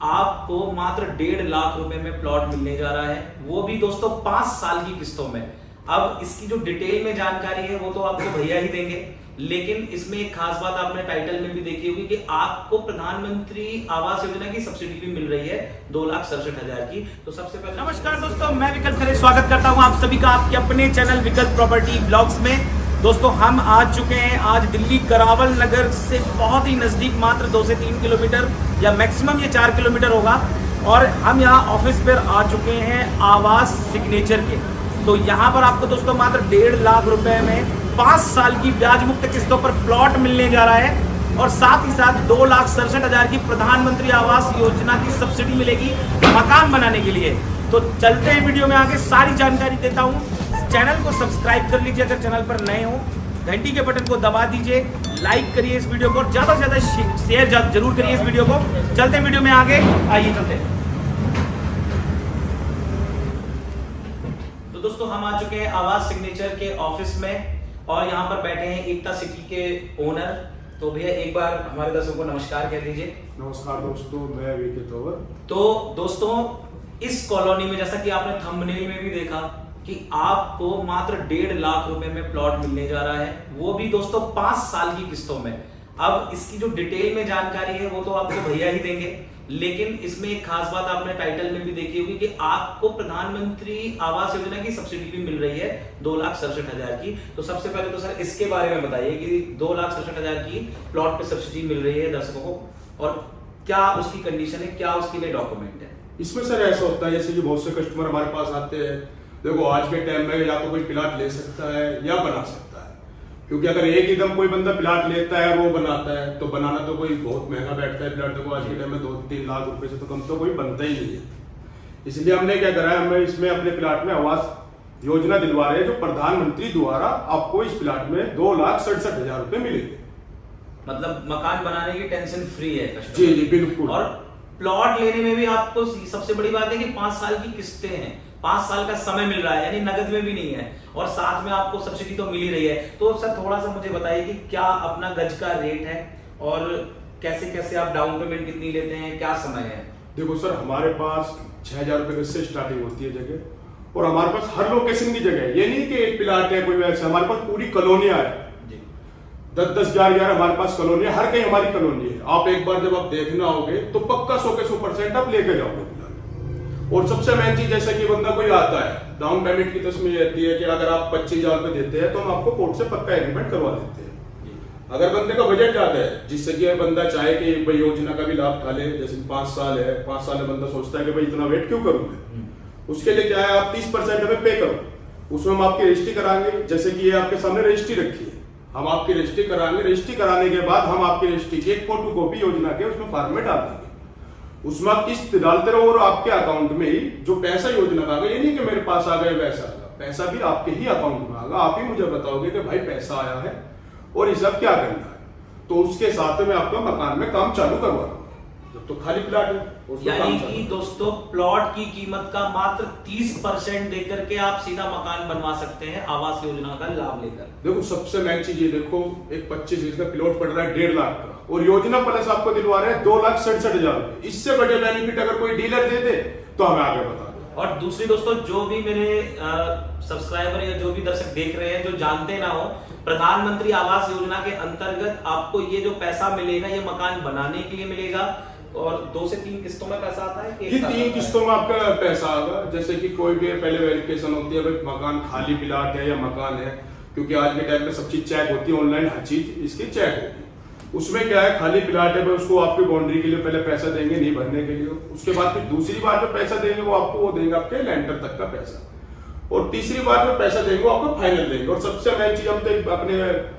आपको मात्र 1.5 लाख रुपए में प्लॉट मिलने जा रहा है, वो भी दोस्तों 5 साल की किस्तों में। अब इसकी जो डिटेल में जानकारी है वो तो आपको भैया ही देंगे, लेकिन इसमें एक खास बात आपने टाइटल में भी देखी होगी कि आपको प्रधानमंत्री आवास योजना की सब्सिडी भी मिल रही है 2,67,000 की। तो सबसे पहले नमस्कार दोस्तों, मैं विकल्प खरे स्वागत करता हूं आप सभी का आपके अपने चैनल विकल्प प्रॉपर्टी ब्लॉग्स में। दोस्तों हम आ चुके हैं आज दिल्ली करावल नगर से बहुत ही नजदीक, मात्र 2 से 3 किलोमीटर या मैक्सिमम ये 4 किलोमीटर होगा, और हम यहाँ ऑफिस पर आ चुके हैं आवास सिग्नेचर के। तो यहाँ पर आपको दोस्तों मात्र 1.5 लाख रुपए में 5 साल की ब्याज मुक्त किस्तों पर प्लॉट मिलने जा रहा है, और साथ ही साथ 2,67,000 की प्रधानमंत्री आवास योजना की सब्सिडी मिलेगी मकान बनाने के लिए। तो चलते हैं वीडियो में आगे सारी जानकारी देता हूँ। चैनल को सब्सक्राइब कर लीजिए अगर चैनल पर नए हो, घंटी के बटन को दबा दीजिए, लाइक करिए इस वीडियो को, ज्यादा से ज्यादा शेयर जरूर करिए इस वीडियो को। चलते हैं वीडियो में आगे, आइए चलते हैं। तो दोस्तों हम आ चुके हैं आवास सिग्नेचर के ऑफिस में, और यहाँ पर बैठे हैं एकता सिटी के ओनर। तो भैया एक बार हमारे दर्शकों को नमस्कार कह दीजिए। नमस्कार दोस्तों, मैं वीके तोवर। तो दोस्तों इस कॉलोनी में, जैसा कि आपने थंबनेल में भी देखा कि आपको मात्र 1.5 लाख रुपए में प्लॉट मिलने जा रहा है, वो भी दोस्तों 5 साल की किस्तों में। अब इसकी जो डिटेल में जानकारी है वो तो आपको भैया ही देंगे, लेकिन इसमें एक खास बात आपने टाइटल में भी देखी होगी कि आपको प्रधानमंत्री आवास योजना की सब्सिडी भी मिल रही है 2,67,000 की। तो सबसे पहले तो सर इसके बारे में बताइए कि 2,67,000 की प्लॉट पे सब्सिडी मिल रही है दर्शकों को, और क्या उसकी कंडीशन है, क्या उसके लिए डॉक्यूमेंट है। इसमें सर ऐसा होता है जैसे कि बहुत से कस्टमर हमारे पास आते हैं, देखो आज के टाइम में या तो कोई प्लाट ले सकता है या बना सकता है, क्योंकि अगर एक ही दम कोई बंदा प्लाट लेता है वो बनाता है तो बनाना तो कोई बहुत महंगा बैठता है प्लाट। देखो आज के टाइम में 2-3 लाख रुपए से तो कम तो कोई बनता ही नहीं है। इसलिए हमने क्या करा है, हमें इसमें अपने प्लाट में आवास योजना दिलवा रहे हैं, जो प्रधानमंत्री द्वारा आपको इस प्लाट में 2,67,000 रुपए मिलेंगे। मतलब मकान बनाने की टेंशन फ्री है कस्टमर। जी जी बिल्कुल। और प्लॉट लेने में भी आपको सबसे बड़ी बात है कि 5 साल की किस्तें हैं, 5 साल का समय मिल रहा है, यानी नगद में भी नहीं है, और साथ में आपको सब्सिडी तो मिल ही रही है। तो सर थोड़ा सा मुझे बताइए कि क्या अपना गज का रेट है, और कैसे कैसे आप डाउन पेमेंट कितनी लेते हैं, क्या समय है। देखो सर, हमारे पास 6,000 रुपए से स्टार्टिंग होती है जगह, और हमारे पास हर लोकेशन की जगह है। ये नहीं कि एक प्लाट है कोई वैसे, हमारे पास पूरी कॉलोनियां है, 10-10, 11-11 हमारे पास कॉलोनी है, हर कहीं हमारी कॉलोनी है। आप एक बार जब आप देखना होगे तो पक्का 100 के 100% आप लेके जाओगे। और सबसे मेन चीज, जैसे कि बंदा कोई आता है, डाउन पेमेंट की तस्वीर रहती है कि अगर आप 25,000 रुपए देते हैं तो हम आपको कोर्ट से पक्का एग्रीमेंट करवा देते हैं। अगर बंदे का बजट ज्यादा है, जिससे कि बंदा चाहे कि भाई योजना का भी लाभ खा ले, जैसे 5 साल है, 5 साल में बंदा सोचता है कि भाई इतना वेट क्यों करूं मैं, उसके लिए क्या है, आप 30% हमें पे करो, उसमें हम आपकी रजिस्ट्री कराएंगे। जैसे कि ये आपके सामने रजिस्ट्री रखी है, हम आपकी रजिस्ट्री कराएंगे। रजिस्ट्री कराने के बाद हम आपकी रजिस्ट्री की एक फोटो कॉपी योजना के उसमें फॉर्म में डाल देंगे, उसमें आप किस्त डालते रहो, और आपके अकाउंट में ही जो पैसा योजना का आएगा, ये नहीं कि मेरे पास आ गए वैसा आएगा, पैसा भी आपके ही अकाउंट में आएगा। आप ही मुझे बताओगे कि भाई पैसा आया है और इस सब क्या करना है, तो उसके साथ में आपका मकान में काम चालू करवा दूंगा। जब तो खाली प्लाट है, यानी कि दोस्तों प्लॉट की कीमत का मात्र 30% देकर के आप सीधा मकान बनवा सकते हैं आवास योजना का लाभ लेकर। देखो सबसे मेन चीज ये देखो, एक 25 का प्लॉट पड़ रहा है 1.5 लाख का, और योजना प्लस आपको दिलवा रहे हैं 2,67,000 रुपए। इससे बड़े बेनिफिट अगर कोई डीलर दे दे तो हमें आगे बता दो। और दूसरी दोस्तों, जो भी मेरे सब्सक्राइबर या जो भी दर्शक देख रहे हैं जो जानते ना हो, प्रधानमंत्री आवास योजना के अंतर्गत आपको ये जो पैसा मिलेगा ये मकान बनाने के लिए मिलेगा, और 2 से 3 किस्तों में पैसा आता है। ये 3 किस्तों में आपका पैसा आएगा। जैसे कि कोई भी पहले वेरिफिकेशन होती है, भाई मकान खाली प्लाट है या मकान है, क्योंकि आज के टाइम में सब चीज चेक होती है, ऑनलाइन हर चीज इसकी चेक होगी। उसमें क्या है, खाली प्लाट है, भाई उसको आपकी बाउंड्री के लिए पहले पैसा देंगे नहीं भरने के लिए, उसके बाद फिर दूसरी बार जो पैसा देंगे वो आपको वो देंगे आपके लैंडर तक का पैसा, और तीसरी बार जो पैसा देंगे वो आपको फाइनल देंगे। और सबसे मेन चीज, हम तो अपने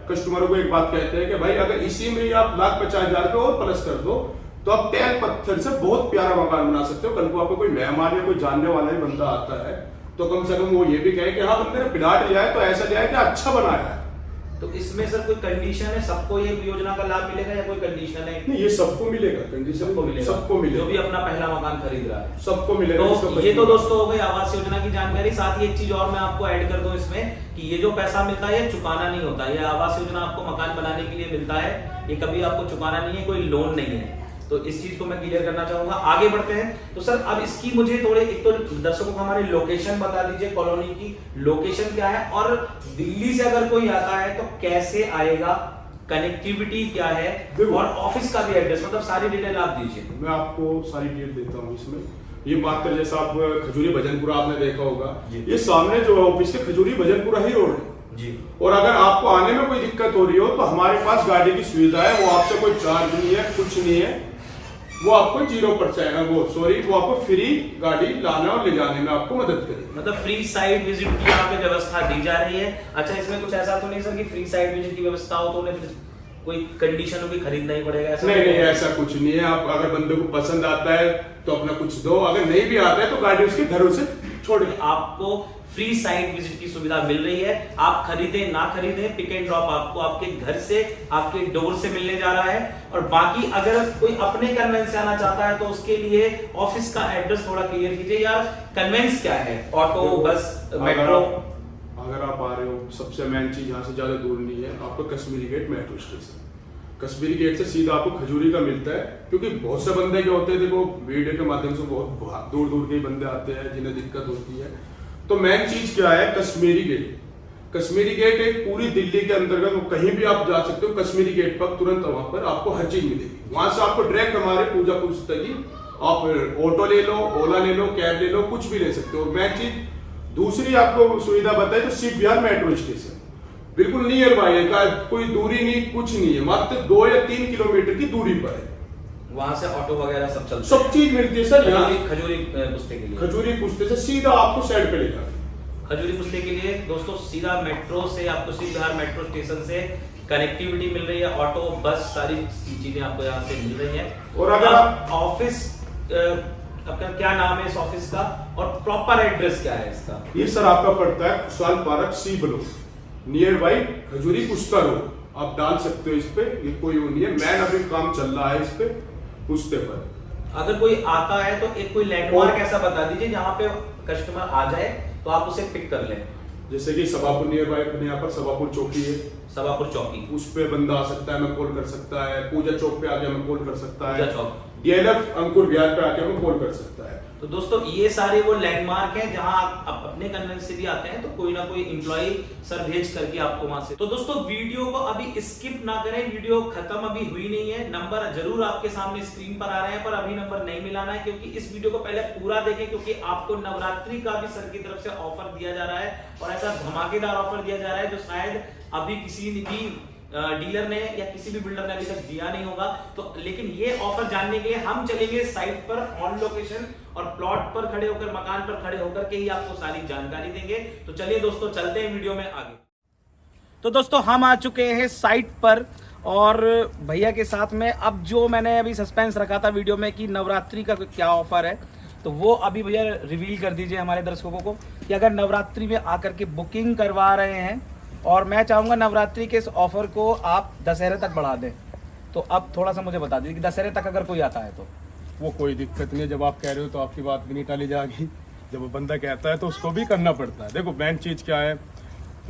कस्टमरों को एक बात कहते हैं कि भाई अगर इसी में आप 1,50,000 रुपए और प्लस कर दो तो आप तेल पत्थर से बहुत प्यारा मकान बना सकते हो। कल को आपको कोई मेहमान या कोई जानने वाला ही बंदा आता है तो कम से कम वो ये भी कहे कि हाँ बंदे ने प्लाट लिया है तो ऐसा लिया है कि अच्छा बनाया है। तो इसमें सर कोई कंडीशन है, सबको ये योजना का लाभ मिलेगा या कोई कंडीशन है? नहीं, ये सबको मिलेगा, कंडीशन सबको मिलेगा, सबको मिलेगा, जो भी अपना पहला मकान खरीद रहा है सबको मिलेगा। तो ये तो दोस्तों हो गई आवास योजना की जानकारी। साथ ही एक चीज और मैं आपको ऐड कर दूं इसमें, कि ये जो पैसा मिलता है ये चुकाना नहीं होता। ये आवास योजना आपको मकान बनाने के लिए मिलता है, ये कभी आपको चुकाना नहीं है, कोई लोन नहीं है। तो इस चीज को मैं क्लियर करना चाहूंगा। आगे बढ़ते हैं तो सर अब इसकी मुझे थोड़े एक तो दर्शकों को हमारे लोकेशन बता दीजिए, कॉलोनी की लोकेशन क्या है और दिल्ली से अगर कोई आता है तो कैसे आएगा, कनेक्टिविटी क्या है और ऑफिस का भी एड्रेस, मतलब सारी डिटेल आप दीजिए। मैं आपको सारी डिटेल देता हूँ इसमें। ये मात्र जैसा आप खजूरी भजनपुरा आपने देखा होगा, ये सामने जो ऑफिस है खजूरी भजनपुरा ही रोड है जी। और अगर आपको आने में कोई दिक्कत हो रही हो तो हमारे पास गाड़ी की सुविधा है, वो आपसे कोई चार्ज नहीं है, कुछ नहीं है, वो आपको 0% वो आपको फ्री गाड़ी लाने और ले जाने में आपको मदद करेगी। मतलब फ्री साइट विजिट की यहाँ पे व्यवस्था दी जा रही है। अच्छा, इसमें कुछ ऐसा तो नहीं सर कि फ्री साइट विजिट की व्यवस्था हो तो उन्हें फिर कोई कंडीशन भी खरीदना ही पड़ेगा? ऐसा नहीं, ऐसा कुछ नहीं है। आप अगर बंदे को पसंद आता है तो अपना कुछ दो, अगर नहीं भी आता है तो गाड़ी उसके घरों से छोड़िए। आपको फ्री साइट विजिट की सुविधा मिल रही है। आप खरीदे ना खरीदे, पिक एंड ड्रॉप आपको आपके घर से, आपके डोर से मिलने जा रहा है। और बाकी अगर कोई अपने कन्वेंस से आना चाहता है तो उसके लिए ऑफिस का एड्रेस थोड़ा क्लियर कीजिए यार। कन्वेंस क्या है? ऑटो, बस, मेट्रो? अगर आप आ रहे हो, सबसे मेन चीज यहाँ से ज्यादा दूर नहीं है, आपको Kashmiri Gate metro station, Kashmiri Gate से सीधा आपको खजूरी का मिलता है। क्योंकि बहुत से बंदे क्या होते हैं, देखो वीडियो के माध्यम से बहुत दूर दूर के बंदे आते हैं जिन्हें दिक्कत होती है। तो मेन चीज क्या है, कश्मीरी गेट। कश्मीरी गेट एक पूरी दिल्ली के अंतर्गत कहीं भी आप जा सकते हो, कश्मीरी गेट पर तुरंत वहां पर आपको हर चीज मिलेगी। वहां से आपको डायरेक्ट हमारे पूजा पुस्तक आप ऑटो ले लो, ओला ले लो, कैब ले लो, कुछ भी ले सकते हो। मेन चीज दूसरी आपको सुविधा बताए तो शिव विहार मेट्रो स्टेशन बिल्कुल नियर बाय है, कोई दूरी नहीं, कुछ नहीं है, मात्र 2 या 3 किलोमीटर की दूरी पर है। वहां से ऑटो वगैरह सब चलता है, सब चीज मिलती है सर यहाँ। खजूरी पुस्ते के लिए, खजूरी पुस्ते से सीधा आपको साइड पे लेकर, खजूरी पुस्ते के लिए दोस्तों सीधा मेट्रो से आपको शिव विहार मेट्रो स्टेशन से कनेक्टिविटी मिल रही है। ऑटो, बस, सारी चीजें आपको यहाँ से मिल रही है। और अगर ऑफिस, आपका क्या नाम है इस ऑफिस का और प्रॉपर एड्रेस क्या है इसका? ये सर आपका पड़ता है Khushhal park C block, near बाई खजूरी पुस्ता रोड। आप डाल सकते हो इस पे, ये कोई वो नहीं है। मैन अभी काम चल रहा है इस पे पुस्ते पर। अगर कोई आता है तो एक कोई लैंडमार्क ऐसा बता दीजिए जहां पे कस्टमर आ जाए तो आप उसे पिक कर लें। जैसे कि सभापुर नियर बाई अपने यहाँ पर सभापुर चौकी है, सभापुर चौकी, उस पे बंदा आ सकता है, मैं कॉल कर सकता है। पूजा चौक पे आके हमें कॉल कर सकता है, पूजा चौक, DLF अंकुर विहार पे आके हमें कॉल कर सकता है। तो दोस्तों ये सारे वो लैंडमार्क हैं जहां आप अपने कन्वेंस से भी आते हैं तो कोई ना कोई एम्प्लॉय सर भेज करके आपको वहां से। तो दोस्तों वीडियो को अभी स्किप ना करें, वीडियो खत्म अभी हुई नहीं है। नंबर जरूर आपके सामने स्क्रीन पर आ रहे हैं पर अभी नंबर नहीं मिलाना है, क्योंकि इस वीडियो को पहले पूरा देखें, क्योंकि आपको नवरात्रि का भी सर की तरफ से ऑफर दिया जा रहा है और ऐसा धमाकेदार ऑफर दिया जा रहा है जो शायद अभी किसी ने भी डीलर ने या किसी भी बिल्डर ने अभी तक दिया नहीं होगा। तो लेकिन ये ऑफर जानने के लिए हम चलेंगे साइट पर ऑन लोकेशन और प्लॉट पर खड़े होकर, मकान पर खड़े होकर के ही आपको सारी जानकारी देंगे। तो चलिए दोस्तों चलते हैं वीडियो में आगे। तो दोस्तों हम आ चुके हैं साइट पर और भैया के साथ में। अब जो मैंने अभी सस्पेंस रखा था वीडियो में कि नवरात्रि का क्या ऑफर है, तो वो अभी भैया रिवील कर दीजिए हमारे दर्शकों को कि अगर नवरात्रि में आकर के बुकिंग करवा रहे हैं और मैं चाहूंगा नवरात्रि के इस ऑफर को आप दशहरे तक बढ़ा दें, तो अब थोड़ा सा मुझे बता दीजिए कि दशहरे तक अगर कोई आता है तो। वो कोई दिक्कत नहीं है, जब आप कह रहे हो तो आपकी बात भी नहीं टाली जाएगी। जब वो बंदा कहता है तो उसको भी करना पड़ता है। देखो मेन चीज़ क्या है,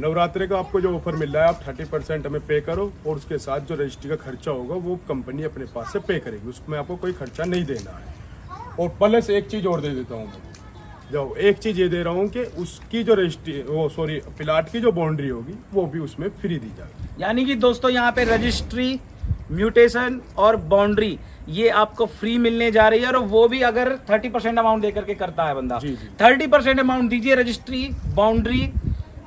नवरात्रि का आपको जो ऑफर मिल रहा है, आप 30% हमें पे करो और उसके साथ जो रजिस्ट्री का खर्चा होगा वो कंपनी अपने पास से पे करेगी, उसमें आपको कोई खर्चा नहीं देना है। और प्लस एक चीज़ और दे देता हूँ मैं, जो एक चीज़ ये दे रहा हूँ कि उसकी जो रजिस्ट्री प्लाट की जो बाउंड्री होगी वो भी उसमें फ्री दी जाएगी। यानी कि दोस्तों यहाँ पे रजिस्ट्री, म्यूटेशन और बाउंड्री ये आपको फ्री मिलने जा रही है। और वो भी अगर 30% अमाउंट देकर के करता है बंदा, 30% अमाउंट दीजिए, रजिस्ट्री, बाउंड्री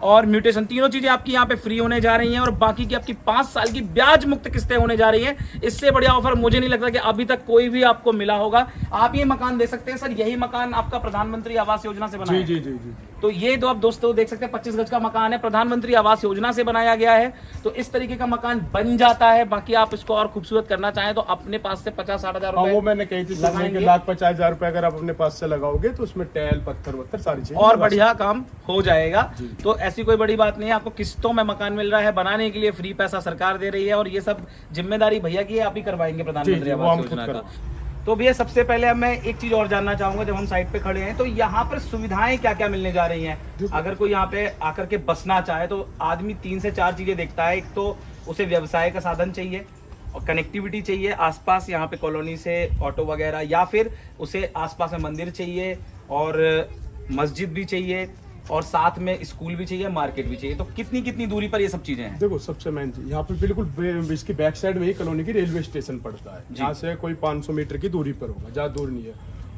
और म्यूटेशन तीनों चीजें आपकी यहाँ पे फ्री होने जा रही हैं और बाकी की आपकी 5 साल की ब्याज मुक्त किस्तें होने जा रही हैं। इससे बढ़िया ऑफर मुझे नहीं लगता कि अभी तक कोई भी आपको मिला होगा। आप ये मकान दे सकते हैं सर, यही मकान आपका प्रधानमंत्री आवास योजना से बना है। जी जी जी। तो ये दो आप दोस्तों देख सकते हैं 25 गज का मकान है, प्रधानमंत्री आवास योजना से बनाया गया है। तो इस तरीके का मकान बन जाता है। बाकी आप इसको और खूबसूरत करना चाहें तो अपने पास से 50-60 हजार रुपए, वो मैंने कही थी, लगाएंगे। 1,50,000 रुपए अगर आप अपने पास से लगाओगे तो उसमें टैल, पत्थर वत्थर सारी चीजें और बढ़िया काम हो जाएगा। तो ऐसी कोई बड़ी बात नहीं है, आपको किस्तों में मकान मिल रहा है, बनाने के लिए फ्री पैसा सरकार दे रही है और ये सब जिम्मेदारी भैया की है, आप ही करवाएंगे प्रधानमंत्री आवास योजना का। तो भैया सबसे पहले अब मैं एक चीज और जानना चाहूंगा, जब हम साइट पे खड़े हैं तो यहाँ पर सुविधाएं क्या क्या मिलने जा रही हैं? अगर कोई यहाँ पे आकर के बसना चाहे तो आदमी 3 से 4 चीजें देखता है। एक तो उसे व्यवसाय का साधन चाहिए, और कनेक्टिविटी चाहिए आसपास यहाँ पे कॉलोनी से ऑटो वगैरह, या फिर उसे आसपास में मंदिर चाहिए और मस्जिद भी चाहिए और साथ में स्कूल भी चाहिए, मार्केट भी चाहिए। तो कितनी कितनी दूरी पर ये सब चीजें हैं? देखो सबसे मेन चीज यहाँ पे बिल्कुल इसकी बैक साइड में ही कॉलोनी की रेलवे स्टेशन पड़ता है, यहाँ से कोई 500 मीटर की दूरी पर होगा, ज़्यादा दूर नहीं है।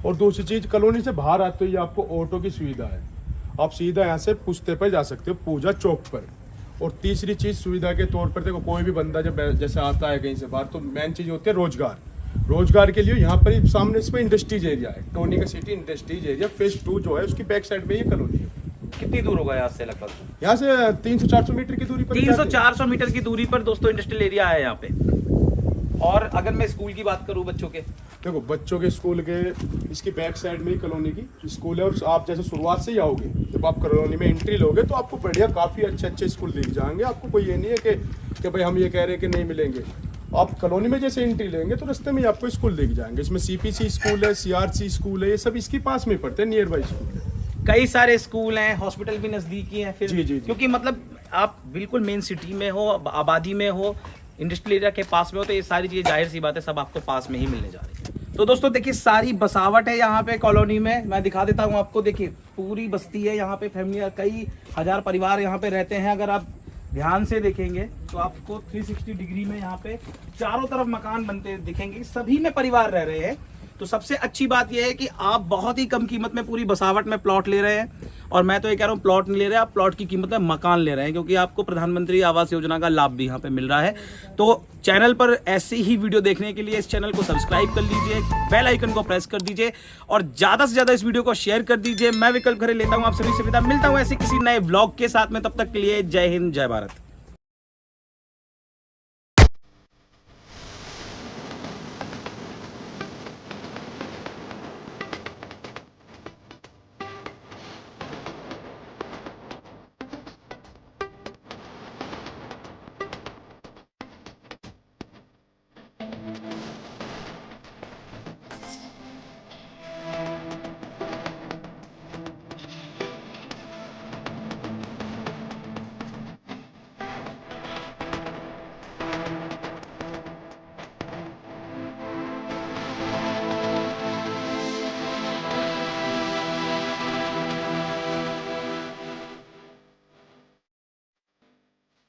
और दूसरी चीज कॉलोनी से बाहर आते ही आपको ऑटो की सुविधा है, आप सीधा यहाँ से पुश्ते पर जा सकते हो पूजा चौक पर। और तीसरी चीज सुविधा के तौर पर देखो कोई भी बंदा जब जैसे आता है कहीं से बाहर, तो मेन चीज होती है रोजगार के लिए यहाँ पर ही सामने इसमें इंडस्ट्रीज एरिया है, टोनी का सिटी इंडस्ट्रीज एरिया फेज 2 जो है उसकी बैक साइड में ये कॉलोनी है। कितनी दूर होगा यहाँ से? लगभग यहाँ से 300-400 मीटर की दूरी पर 300-400 मीटर की दूरी पर दोस्तों इंडस्ट्रियल एरिया है यहाँ पे। और अगर मैं स्कूल की बात करूँ बच्चों के, देखो बच्चों के स्कूल के इसकी बैक साइड में ही कॉलोनी की स्कूल है। और आप जैसे शुरुआत से ही आओगे, जब आप कॉलोनी में एंट्री लोगे तो आपको बढ़िया काफ़ी अच्छे स्कूल दिख जाएंगे। आपको कोई ये नहीं है कि भाई हम ये कह रहे हैं कि नहीं मिलेंगे। आप कॉलोनी में जैसे एंट्री लेंगे तो रास्ते में ही आपको स्कूल दिख जाएंगे। इसमें CPC स्कूल है, CRC स्कूल है, ये सब इसके पास में पड़ते हैं, नियर बाई स्कूल है। कई सारे स्कूल हैं, हॉस्पिटल भी नजदीकी हैं फिर। जी। क्योंकि मतलब आप बिल्कुल मेन सिटी में हो, आबादी में हो, इंडस्ट्रियल एरिया के पास में हो, तो ये सारी चीजें जाहिर सी बात है सब आपको पास में ही मिलने जा रही है। तो दोस्तों देखिए सारी बसावट है यहाँ पे कॉलोनी में, मैं दिखा देता हूँ आपको। देखिए पूरी बस्ती है यहाँ पे, फैमिली, कई हजार परिवार यहाँ पे रहते हैं। अगर आप ध्यान से देखेंगे तो आपको 360 डिग्री में यहाँ पे चारों तरफ मकान बनते दिखेंगे, सभी में परिवार रह रहे हैं। तो सबसे अच्छी बात यह है कि आप बहुत ही कम कीमत में पूरी बसावट में प्लॉट ले रहे हैं। और मैं तो ये कह रहा हूँ प्लॉट नहीं ले रहे, आप प्लॉट की कीमत में मकान ले रहे हैं, क्योंकि आपको प्रधानमंत्री आवास योजना का लाभ भी यहाँ पे मिल रहा है। तो चैनल पर ऐसे ही वीडियो देखने के लिए इस चैनल को सब्सक्राइब कर लीजिए, बेल आइकन को प्रेस कर दीजिए और ज्यादा से ज्यादा इस वीडियो को शेयर कर दीजिए। मैं विकल्प खरे लेता हूँ आप सभी से विदा, मिलता हूँ ऐसे किसी नए व्लॉग के साथ में। तब तक के लिए जय हिंद, जय भारत।